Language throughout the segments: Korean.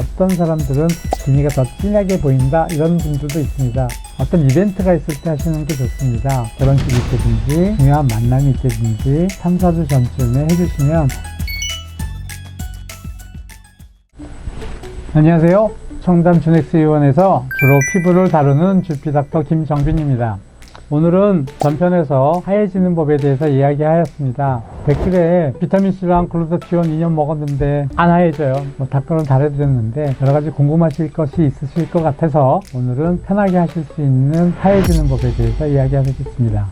어떤 사람들은 기미가 더 진하게 보인다 이런 분들도 있습니다. 어떤 이벤트가 있을 때 하시는 게 좋습니다. 결혼식이 있다든지 중요한 만남이 있다든지 3, 4주 전쯤에 해주시면. 안녕하세요. 청담 주넥스 의원에서 주로 피부를 다루는 주피닥터 김정빈입니다. 오늘은 전편에서 하얘지는 법에 대해서 이야기하였습니다. 댓글에 비타민C랑 글루타티온 2년 먹었는데 안 하얘져요. 답변은 잘해드렸는데 여러가지 궁금하실 것이 있으실 것 같아서 오늘은 편하게 하실 수 있는 하얘지는 법에 대해서 이야기하겠습니다.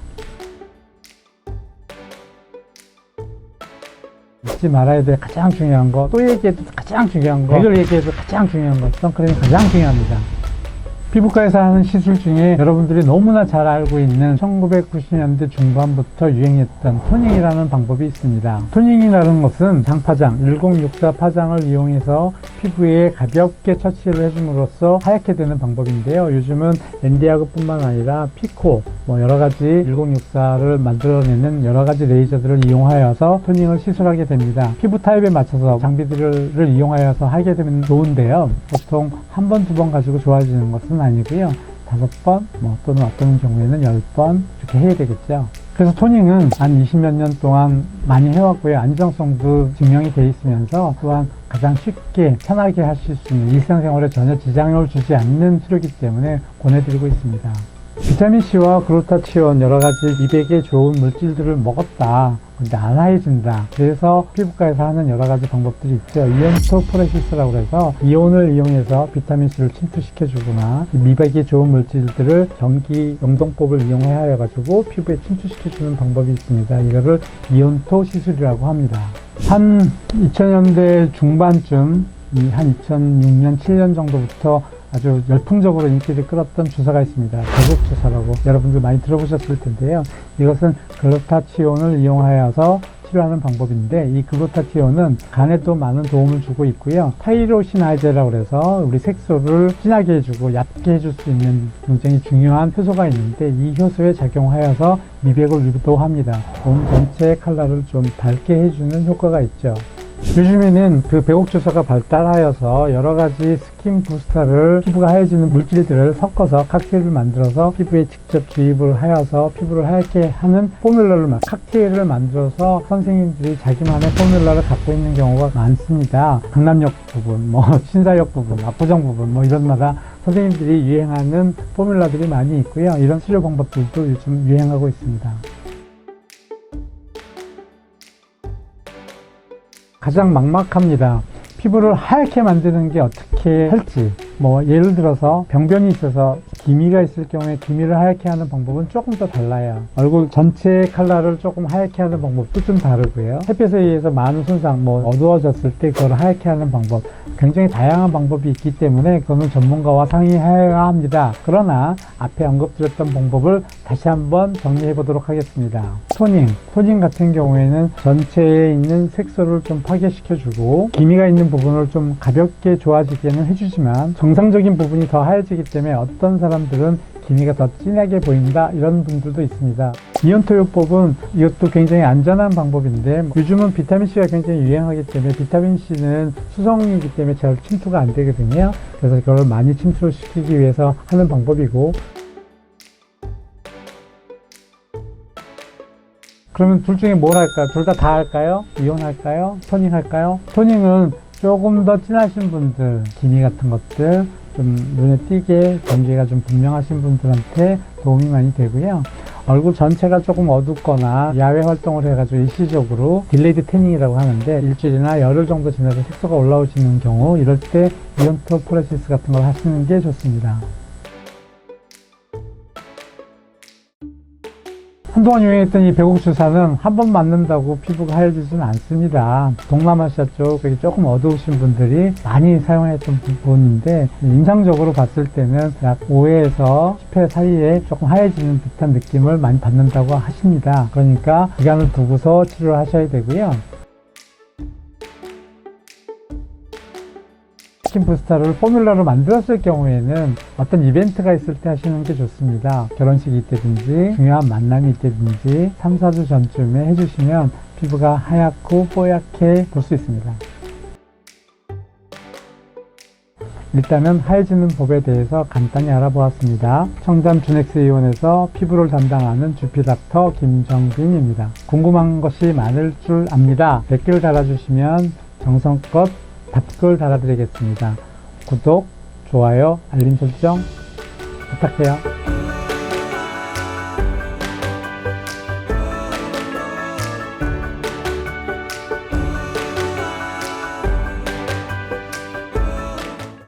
잊지 말아야 될 가장 중요한 거, 또 얘기해도 가장 중요한 거, 이걸 얘기해도 가장 중요한 거, 선크림이 가장 중요합니다. 피부과에서 하는 시술 중에 여러분들이 너무나 잘 알고 있는 1990년대 중반부터 유행했던 토닝이라는 방법이 있습니다. 토닝이라는 것은 장파장, 1064 파장을 이용해서 피부에 가볍게 터치를 해줌으로써 하얗게 되는 방법인데요. 요즘은 엔디아그 뿐만 아니라 피코, 여러가지 1064를 만들어내는 여러가지 레이저들을 이용하여서 토닝을 시술하게 됩니다. 피부 타입에 맞춰서 장비들을 이용하여서 하게 되면 좋은데요. 보통 한 번, 두 번 가지고 좋아지는 것은 아니고요. 5번, 또는 어떤 경우에는 10번 이렇게 해야 되겠죠. 그래서 토닝은 한 20몇 년 동안 많이 해왔고요. 안정성도 증명이 되어 있으면서 또한 가장 쉽게 편하게 하실 수 있는 일상생활에 전혀 지장을 주지 않는 치료이기 때문에 권해드리고 있습니다. 비타민C와 글루타티온 여러가지 미백에 좋은 물질들을 먹었다. 근데 안 하얘진다. 그래서 피부과에서 하는 여러가지 방법들이 있죠. 이온토포레시스라고 해서 이온을 이용해서 비타민C를 침투시켜주거나 미백에 좋은 물질들을 전기 영동법을 이용하여 가지고 피부에 침투시켜주는 방법이 있습니다. 이거를 이온토 시술이라고 합니다. 한 2000년대 중반쯤, 한 2006년, 7년 정도부터 아주 열풍적으로 인기를 끌었던 주사가 있습니다. 배국 주사라고 여러분들 많이 들어보셨을 텐데요. 이것은 글루타티온을 이용하여서 치료하는 방법인데, 이 글루타티온은 간에도 많은 도움을 주고 있고요. 타이로시나제라고 해서 우리 색소를 진하게 해주고 얕게 해줄 수 있는 굉장히 중요한 효소가 있는데, 이 효소에 작용하여서 미백을 유도합니다. 몸 전체의 컬러를 좀 밝게 해주는 효과가 있죠. 요즘에는 그 배옥주사가 발달하여서 여러가지 스킨 부스터를 피부가 하얘지는 물질들을 섞어서 칵테일을 만들어서 피부에 직접 주입을 하여서 피부를 하얗게 하는 포뮬러를 칵테일을 만들어서 선생님들이 자기만의 포뮬러를 갖고 있는 경우가 많습니다. 강남역 부분, 신사역 부분, 압구정 부분, 이런 마다 선생님들이 유행하는 포뮬러들이 많이 있고요. 이런 치료 방법들도 요즘 유행하고 있습니다. 가장 막막합니다. 피부를 하얗게 만드는 게 어떻게 할지. 예를 들어서 병변이 있어서 기미가 있을 경우에 기미를 하얗게 하는 방법은 조금 더 달라요. 얼굴 전체의 컬러를 조금 하얗게 하는 방법도 좀 다르고요. 햇볕에 의해서 많은 손상, 어두워졌을 때 그걸 하얗게 하는 방법, 굉장히 다양한 방법이 있기 때문에 그거는 전문가와 상의해야 합니다. 그러나 앞에 언급드렸던 방법을 다시 한번 정리해 보도록 하겠습니다. 토닝 같은 경우에는 전체에 있는 색소를 좀 파괴시켜주고 기미가 있는 부분을 좀 가볍게 좋아지게는 해주지만 정상적인 부분이 더 하얘지기 때문에 어떤 사람들은 기미가 더 진하게 보인다 이런 분들도 있습니다. 이온토요법은 이것도 굉장히 안전한 방법인데, 요즘은 비타민C가 굉장히 유행하기 때문에 비타민C는 수성이기 때문에 잘 침투가 안 되거든요. 그래서 그걸 많이 침투시키기 위해서 하는 방법이고, 그러면 둘 중에 뭘 할까요? 둘 다 할까요? 이온할까요? 토닝할까요? 토닝은 조금 더 진하신 분들, 기미 같은 것들 좀 눈에 띄게 전개가 좀 분명하신 분들한테 도움이 많이 되고요. 얼굴 전체가 조금 어둡거나 야외 활동을 해가지고 일시적으로 딜레이드 태닝이라고 하는데, 일주일이나 열흘 정도 지나서 색소가 올라오시는 경우, 이럴 때 이온토포레시스 같은 걸 하시는 게 좋습니다. 한동안 유행했던 이 배국주사는 한 번 맞는다고 피부가 하얘지지는 않습니다. 동남아시아 쪽 조금 어두우신 분들이 많이 사용했던 부분인데, 임상적으로 봤을 때는 약 5회에서 10회 사이에 조금 하얘지는 듯한 느낌을 많이 받는다고 하십니다. 그러니까 기간을 두고서 치료를 하셔야 되고요. 스킨 부스터를 포뮬러로 만들었을 경우에는 어떤 이벤트가 있을 때 하시는 게 좋습니다. 결혼식이 있다든지 중요한 만남이 있다든지 3, 4주 전쯤에 해주시면 피부가 하얗고 뽀얗게 볼 수 있습니다. 일단은 하얘지는 법에 대해서 간단히 알아보았습니다. 청담 주넥스 이온에서 피부를 담당하는 주피닥터 김정빈입니다. 궁금한 것이 많을 줄 압니다. 댓글 달아주시면 정성껏 답글 달아드리겠습니다. 구독, 좋아요, 알림 설정 부탁해요.